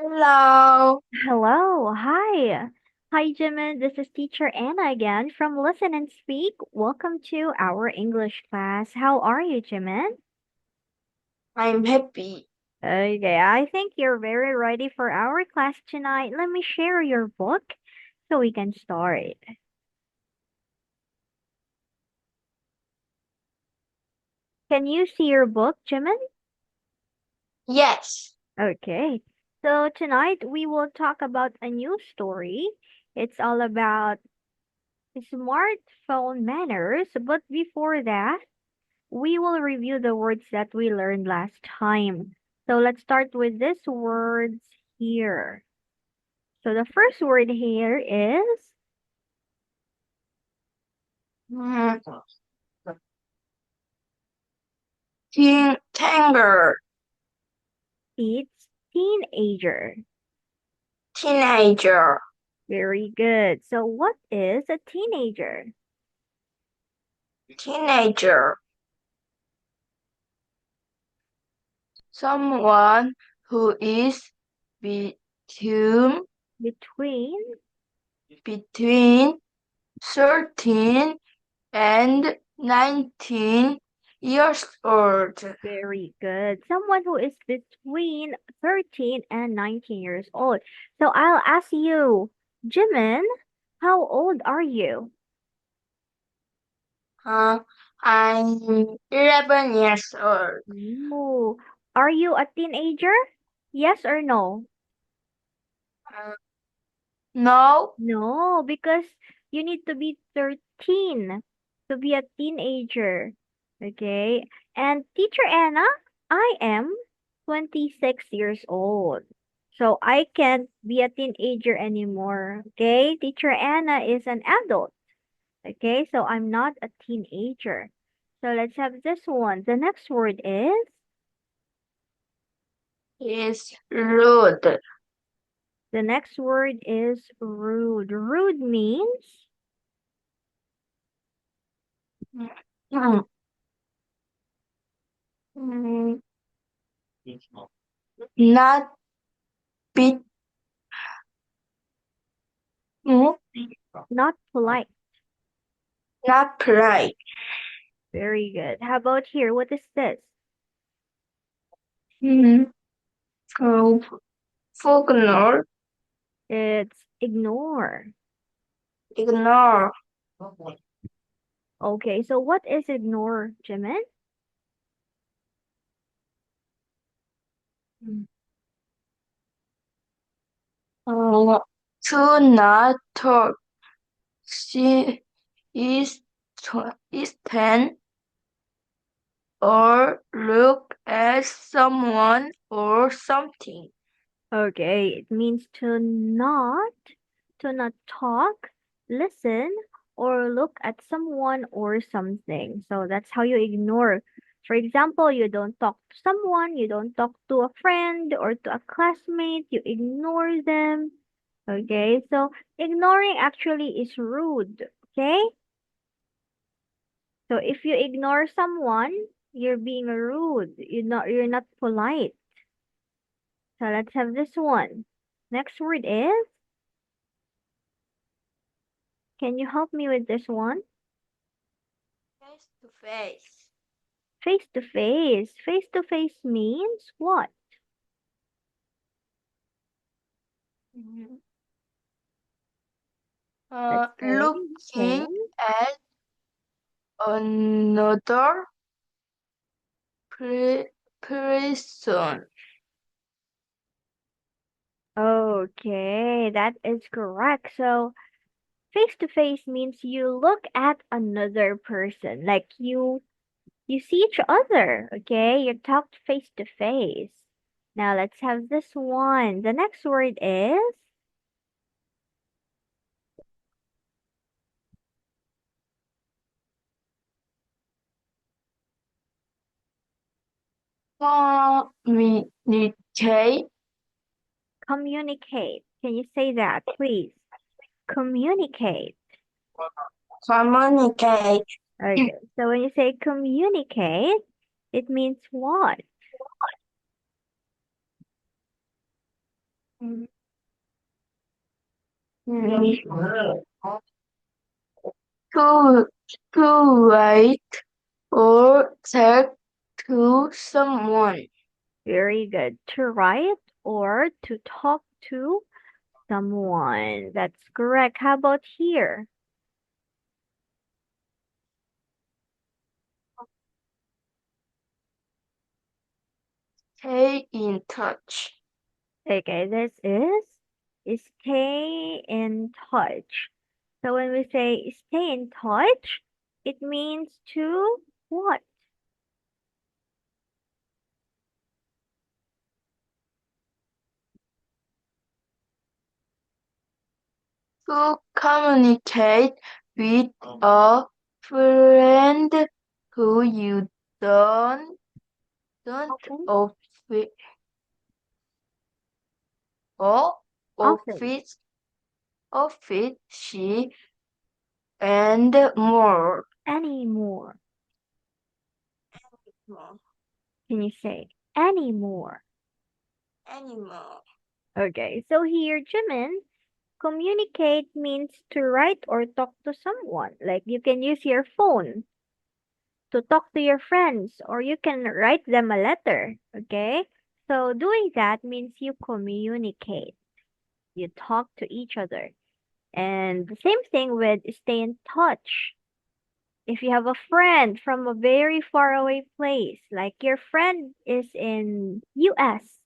Hello, Hello, hi. Hi, Jimin. This is teacher Anna again from Listen and Speak. Welcome to our English class. How are you, Jimin? I'm happy. Okay, I think you're very ready for our class tonight. Let me share your book so we can start. Can you see your book, Jimin? Yes. Okay. So tonight we will talk about a new story. It's all about smartphone manners, but before that, we will review the words that we learned last time. So let's start with these words here. So the first word here is Mm, Teenager, it's teenager. teenager, Very good. So what is a teenager? teenager. Someone who is between Between, between 13 and 19 years old. very good. Someone who is between 13 and 19 years old. So I'll ask you, Jimin, how old are you? Uh, I'm 11 years old. Ooh, are you a teenager? Yes or no? Uh, no, No, because you need to be 13 to be a teenager. Okay. And Teacher Anna, I am 26 years old. So I can't be a teenager anymore. Okay. Teacher Anna is an adult. Okay. So I'm not a teenager. So let's have this one. The next word is is rude. the next word is rude. Rude means Mm, mm, Not be, mm, not polite. not polite. Very good. How about here? What is this? Mm, oh, Ignore, It's ignore. ignore. Okay, so what is ignore, Jimin? Uh, to not talk. She is is 10 or look at someone or something. Okay, it means to not talk, listen, or look at someone or something. So that's how you ignore. For example, you don't talk to someone, you don't talk to a friend or to a classmate, you ignore them. Okay, so ignoring actually is rude. Okay, so if you ignore someone, you're being rude. You're not polite. So let's have this one. Next word is, can you help me with this one? Face to face. Face to face. Face to face means what? Mhm. Let's say Looking okay. at another person. Okay, that is correct. So face to face means you look at another person, like you see each other, okay? You talk face to face. Now let's have this one. The next word is Communicate, communicate. Can you say that, please? Communicate. communicate, Okay. So when you say communicate, it means what? To, to write or talk to someone. Very good. To write or to talk to someone. That's correct. How about here? Stay in touch. Okay, this is stay in touch. So when we say stay in touch, it means to what? To communicate with a friend who you don't Often. office or Often. office office she and more. Anymore. Can you say anymore? Animal. Okay, so here, Jimin, communicate means to write or talk to someone. Like you can use your phone to talk to your friends or you can write them a letter. Okay, so doing that means you communicate, you talk to each other. And the same thing with stay in touch. If you have a friend from a very far away place, like your friend is in US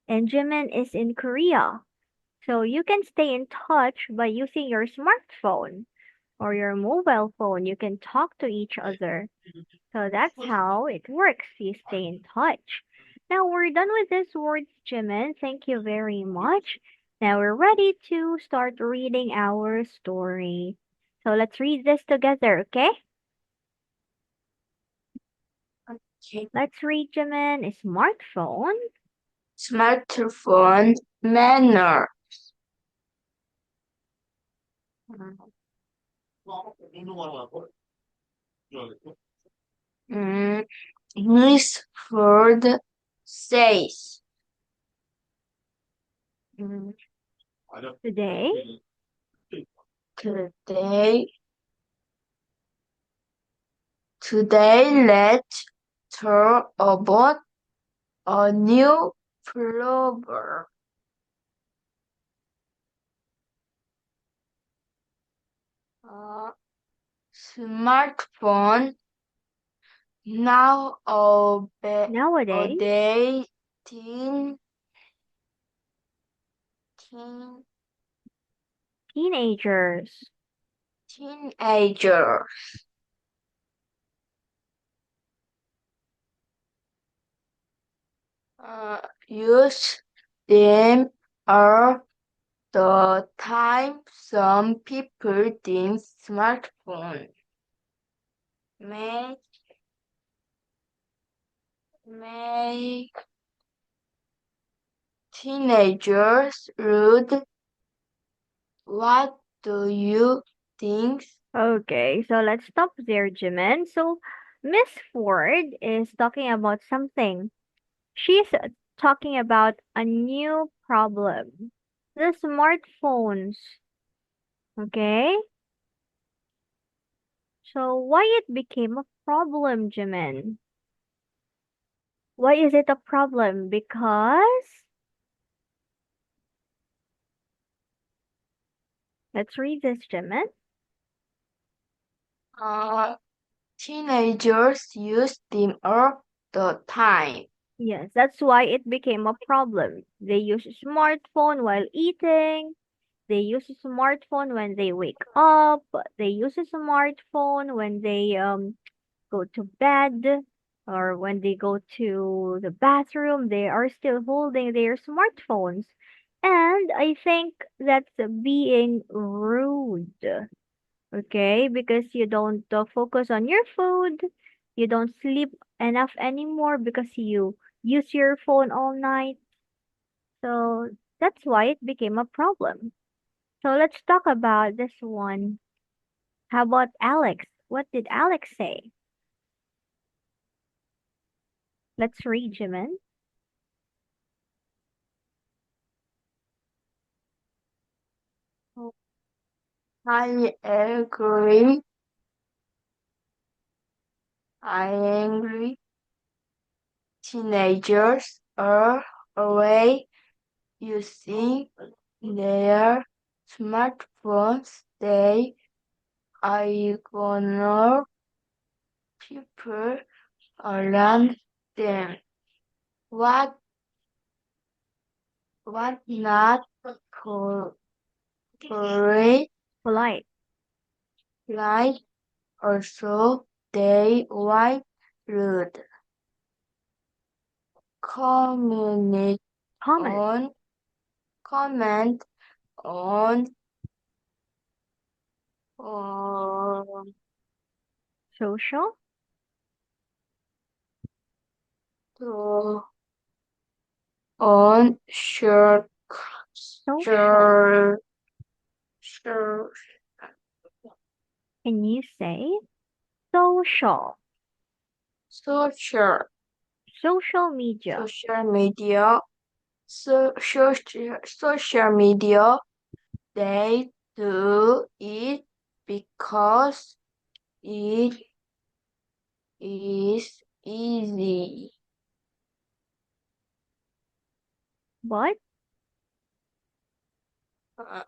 and Jimin is in Korea, so you can stay in touch by using your smartphone or your mobile phone. You can talk to each other. So that's how it works. You stay in touch. Now we're done with this words, Jimin. Thank you very much. Now we're ready to start reading our story. So let's read this together, okay? Okay. Let's read, Jimin. A smartphone. Smartphone manner. Mm, Miss Ford says. mm, Today, Today, today let's talk about a new proverb. Uh, Smartphone now a nowadays, day teen, teenagers. teenager use them all the time. Some people think smartphone make make teenagers rude. What do you think? Okay, so let's stop there, Jimin. So Miss Ford is talking about something. She's talking about a new problem. The smartphones. Okay? So why it became a problem, Jimin? Why is it a problem? Because let's read this, Jimin. Uh, Teenagers use them all the time. Yes, that's why it became a problem. They use a smartphone while eating. They use a smartphone when they wake up. They use a smartphone when they go to bed or when they go to the bathroom. They are still holding their smartphones. And I think that's being rude, okay? Because you don't focus on your food. You don't sleep enough anymore because you use your phone all night. So that's why it became a problem. So let's talk about this one. How about Alex? What did Alex say? Let's read, Jimin. I agree. I agree. Teenagers are away using their smartphones. They ignore people around them. What not polite, Polite. like also they white rude. Communicate Comment. on comment on on Social. to on short Social. short short Can you say social? social Social media. social media social media. They do it because it is easy. But Uh,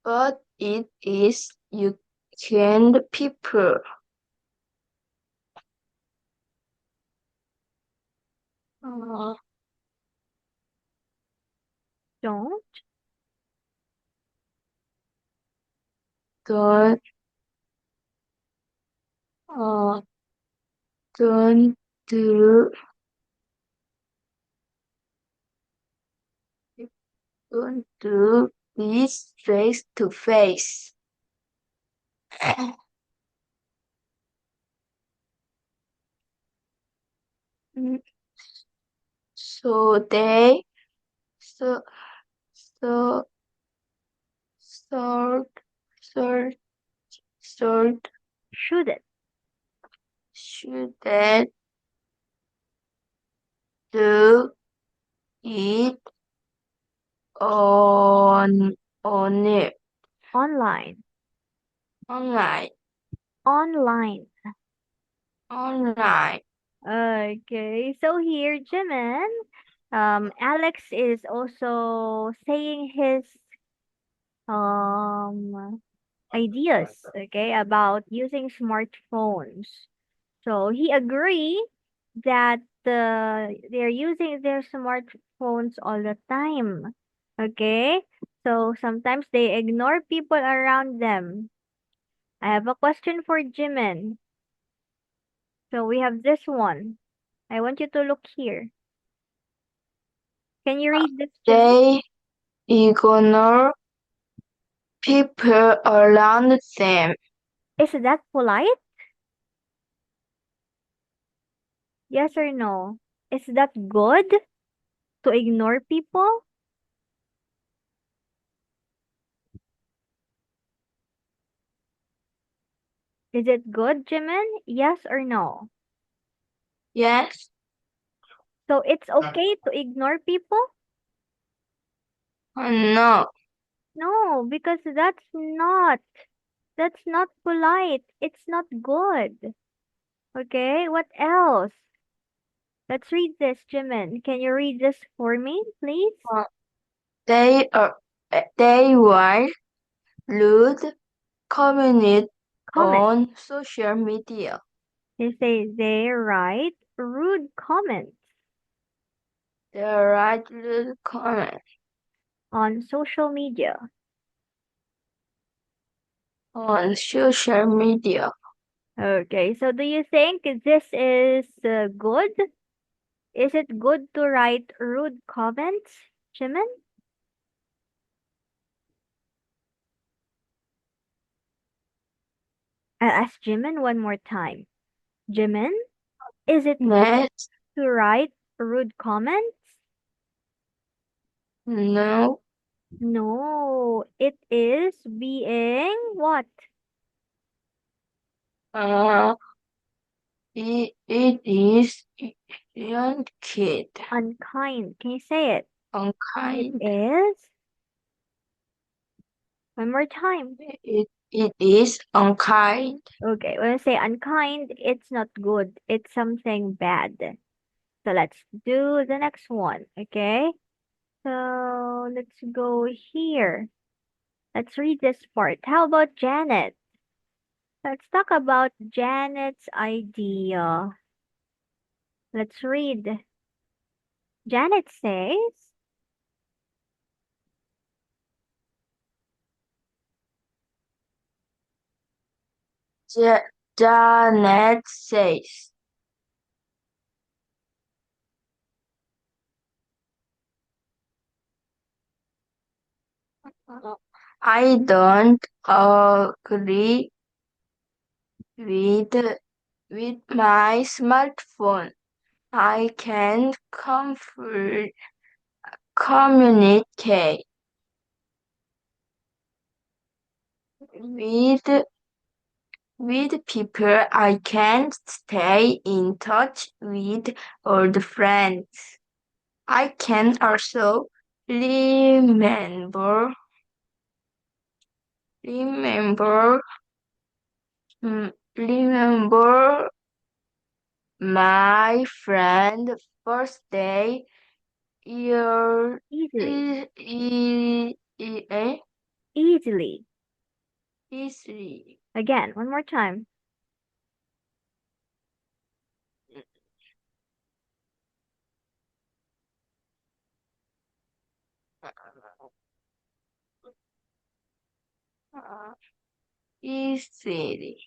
but it is you can people uh, don't don't uh, don't do don't do this face to face. So they so so sort sort sort shouldn't. should that do it on it Online. online Online. online. Okay, so here, Jimin, Alex is also saying his ideas, okay, about using smartphones. So he agree that they're using their smartphones all the time. Okay? So sometimes they ignore people around them. I have a question for Jimin. So we have this one. I want you to look here. Can you read this, Jimin? They ignore people around them. Is that polite? Yes or no? Is that good to ignore people? Is it good, Jimin? Yes or no? Yes, So it's okay to ignore people? no, No, because that's not polite. It's not good. Okay, what else? Let's read this, Jimin. Can you read this for me, please? uh, they were rude community Comment. on social media. They say they write rude comments The right rude comment on social media. on social media. Okay, so do you think this is good? Is it good to write rude comments, Jimin? I'll ask Jimin one more time. Jimin, is it good Next, to write rude comments? no, No, it is being what? uh, it is young kid, Unkind. Can you say it? It unkind, is One more time. It is unkind. Okay, when I say unkind, it's not good. It's something bad. So let's do the next one, okay? So let's go here. Let's read this part. How about Janet? Let's talk about Janet's idea. Let's read. Janet says, Ja- Janet says, I don't agree with my smartphone. I can communicate with people. I can stay in touch with old friends. I can also remember remember remember my friend birthday year easily, eh? easily. Easily. Again, one more time. Easily.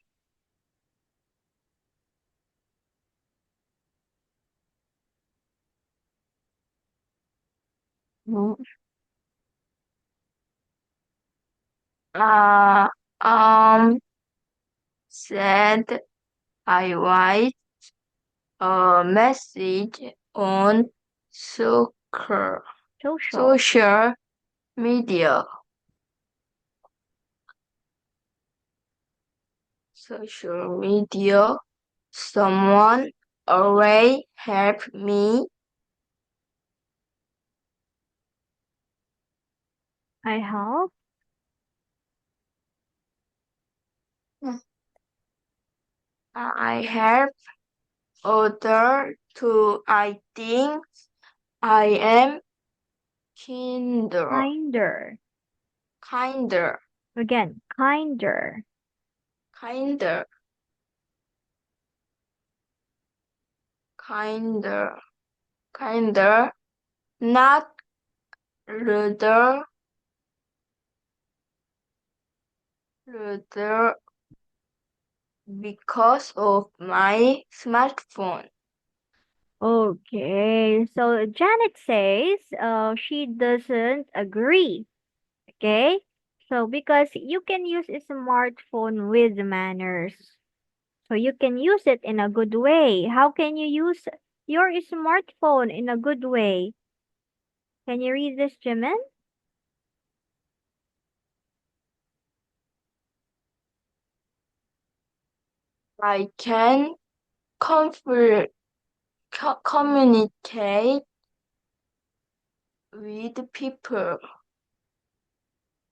Uh, um, said I write a message on soccer, Social. social media. Social media. Someone already helped me. I help. I help other to. I think I am kinder, Kinder. kinder, Again, kinder. kinder, kinder, kinder, not ruder, ruder because of my smartphone. Okay, so Janet says she doesn't agree. Okay, so because you can use a smartphone with manners, so you can use it in a good way. How can you use your smartphone in a good way? Can you read this, Jimin? I can communicate with people.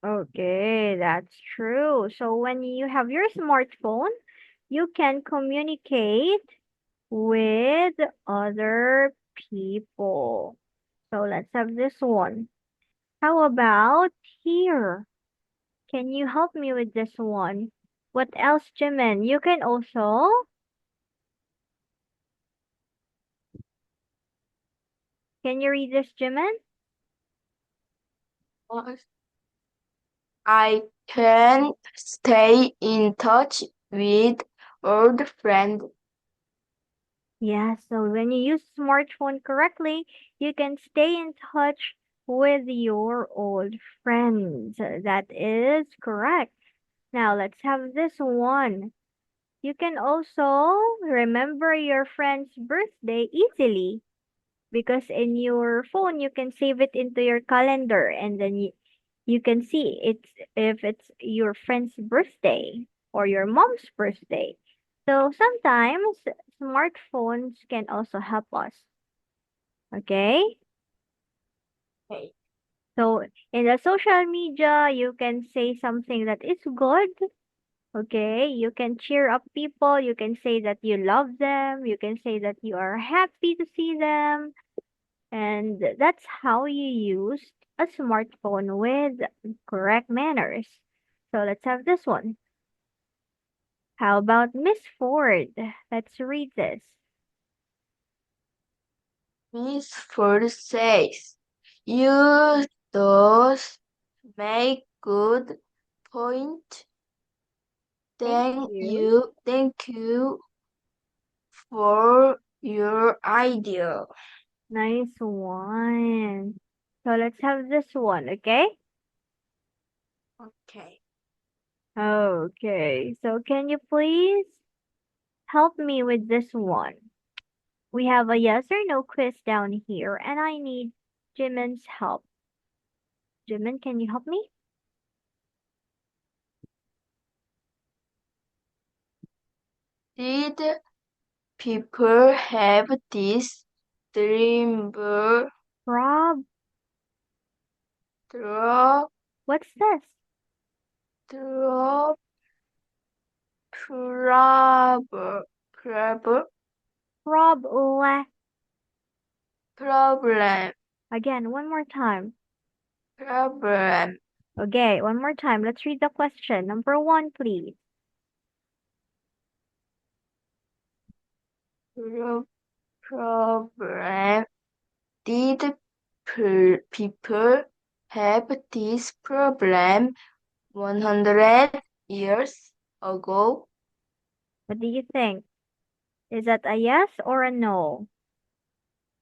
Okay, that's true. So when you have your smartphone, you can communicate with other people. So let's have this one. How about here? Can you help me with this one? What else, Jimin? You can also, can you read this, Jimin? I can stay in touch with old friends. Yeah, so when you use smartphone correctly, you can stay in touch with your old friends. That is correct. Now let's have this one. You can also remember your friend's birthday easily because in your phone you can save it into your calendar and then you can see it's if it's your friend's birthday or your mom's birthday. So sometimes smartphones can also help us. Okay? Okay. So in the social media, you can say something that is good. Okay, you can cheer up people. You can say that you love them. You can say that you are happy to see them. And that's how you use a smartphone with correct manners. So let's have this one. How about Miss Ford? Let's read this. Miss Ford says, you those make good point. Thank you. Thank you for your idea. Nice one. So let's have this one, okay? Okay. Okay, so can you please help me with this one? We have a yes or no quiz down here, and I need Jimin's help. Jimin, can you help me? Did people have this dream Rob, drop what's this? drop trouble trouble Rob, problem again, one more time. problem Okay, one more time. Let's read the question. Number one, please. pro- problem? Did people have this problem 100 years ago? What do you think? Is that a yes or a no?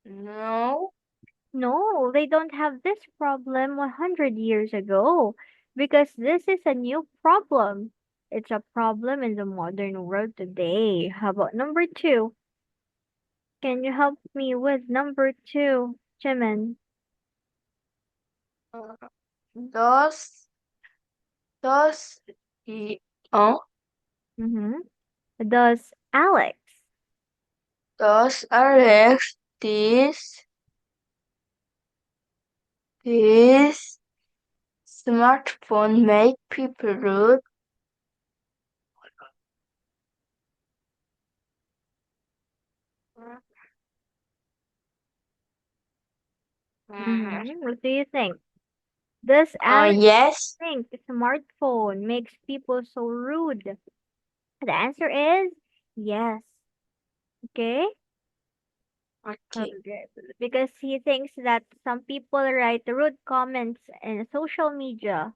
No. No, they don't have this problem 100 years ago because this is a new problem. It's a problem in the modern world today. How about number two? Can you help me with number two, Jimin? Does does he oh Mm-hmm. Does Alex? does Alex this smartphone make people rude? Mm-hmm. What do you think? Does Alex Yes. think the smartphone makes people so rude? The answer is yes. Okay? Okay. Okay. Because he thinks that some people write rude comments in social media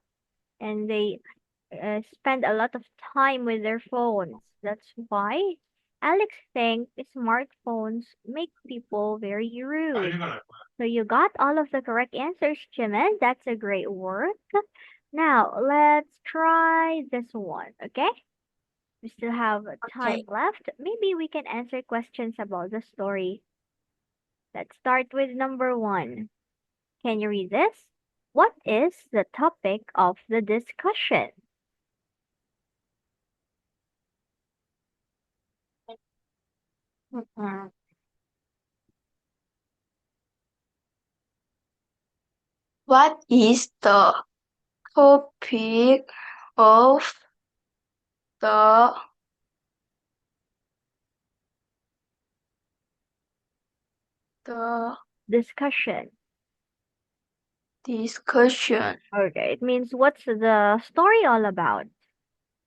and they spend a lot of time with their phones. That's why Alex thinks smartphones make people very rude. So you got all of the correct answers, Jimin. That's a great work. Now let's try this one, okay? We still have time Okay. left. Maybe we can answer questions about the story. Let's start with number one. Can you read this? What is the topic of the discussion? Mhm. What is the topic of the the Discussion. discussion? Okay, it means what's the story all about?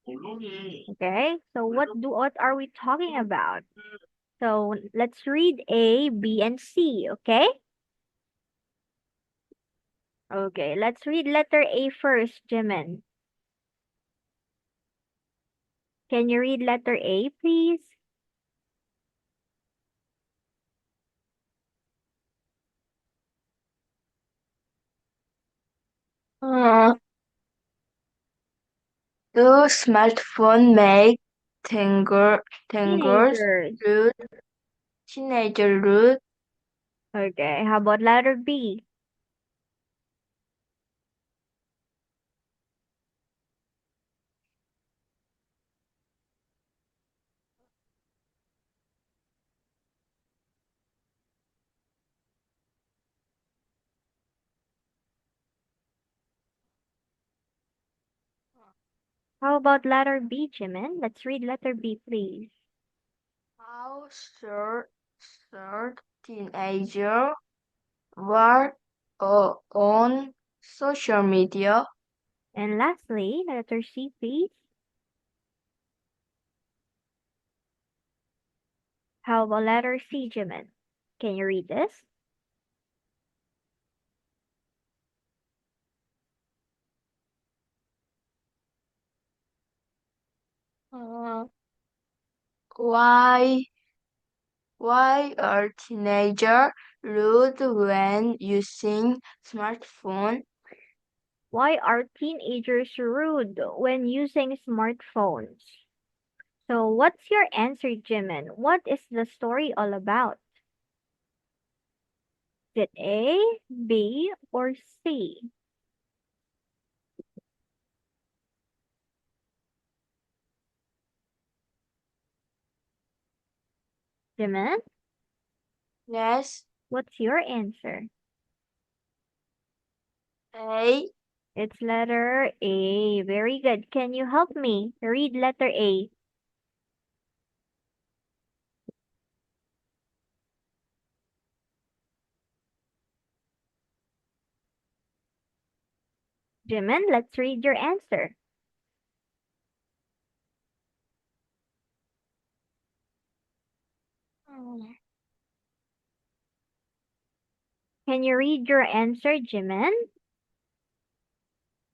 Okay, so what are we talking about? So let's read A, B, and C, okay? Okay, let's read letter A first, Jimin. Can you read letter A, please? Uh, do smartphone make tangers Teenagers. rude, teenager rude? Okay, how about letter B? How about letter B, Jimin? Let's read letter B, please. How should teenager work on social media? And lastly, letter C, please. How about letter C, Jimin? Can you read this? Uh, why why are teenagers rude when using smartphone? Why are teenagers rude when using smartphones? So, what's your answer, Jimin? What is the story all about? Is it A, B, or C? Jimin, Yes, what's your answer? A. It's letter A. Very good. Can you help me read letter A? Jimin, let's read your answer. Can you read your answer, Jimin?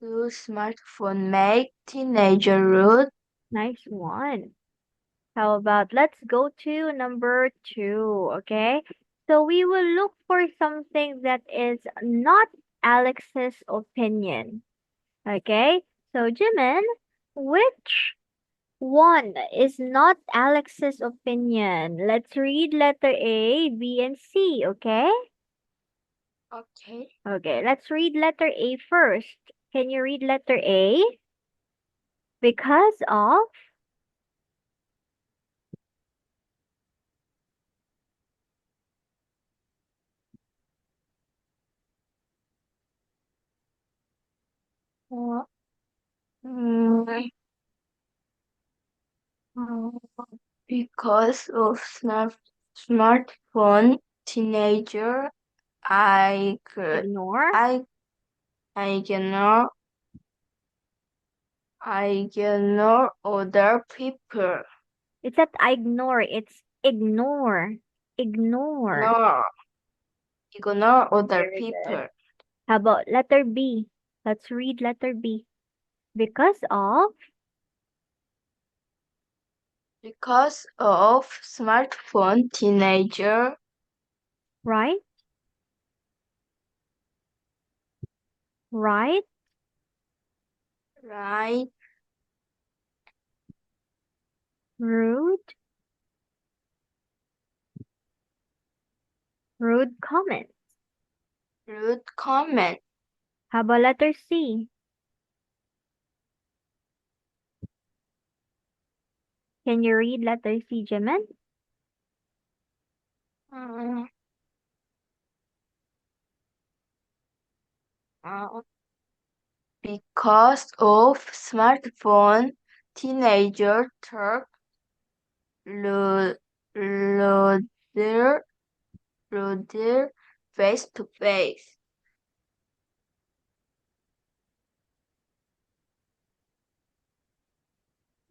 Do smartphone make teenager rude? Nice one. How about let's go to number two, okay? So we will look for something that is not Alex's opinion, okay? So Jimin, which one is not Alex's opinion? Let's read letter A, B, and C, okay? Okay. Okay, let's read letter A first. Can you read letter A? Because of, Uh, mm, uh, because of smartphone, teenager, I could, ignore. I, I cannot, I ignore other people. It's not ignore, it's ignore. Ignore. No, ignore other Very good. people. How about letter B? Let's read letter B. Because of, Because of smartphone, teenager, right? Right? write Rude? Rude comment. rude comment. How about letter C? Can you read letter C, Jimin? Uh, uh, because of smartphone, teenager talk rude, ruder, ruder face to face.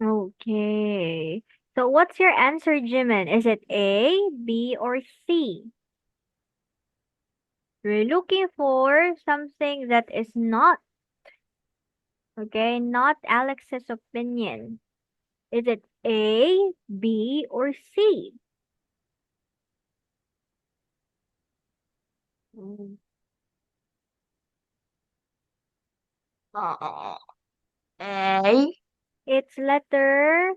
Okay. So what's your answer, Jimin? Is it A, B, or C? We're looking for something that is not, okay, not Alex's opinion. Is it A, B, or C? Mm. Uh, A, It's letter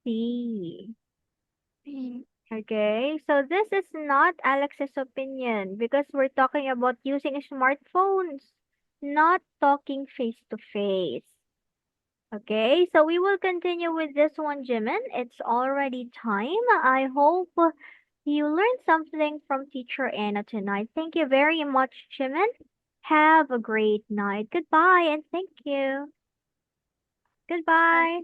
C. B, Okay, so this is not Alex's opinion because we're talking about using smartphones, not talking face to face. Okay, so we will continue with this one, Jimin. It's already time. I hope you learned something from Teacher Anna tonight. Thank you very much, Jimin. Have a great night. Goodbye and thank you. Goodbye.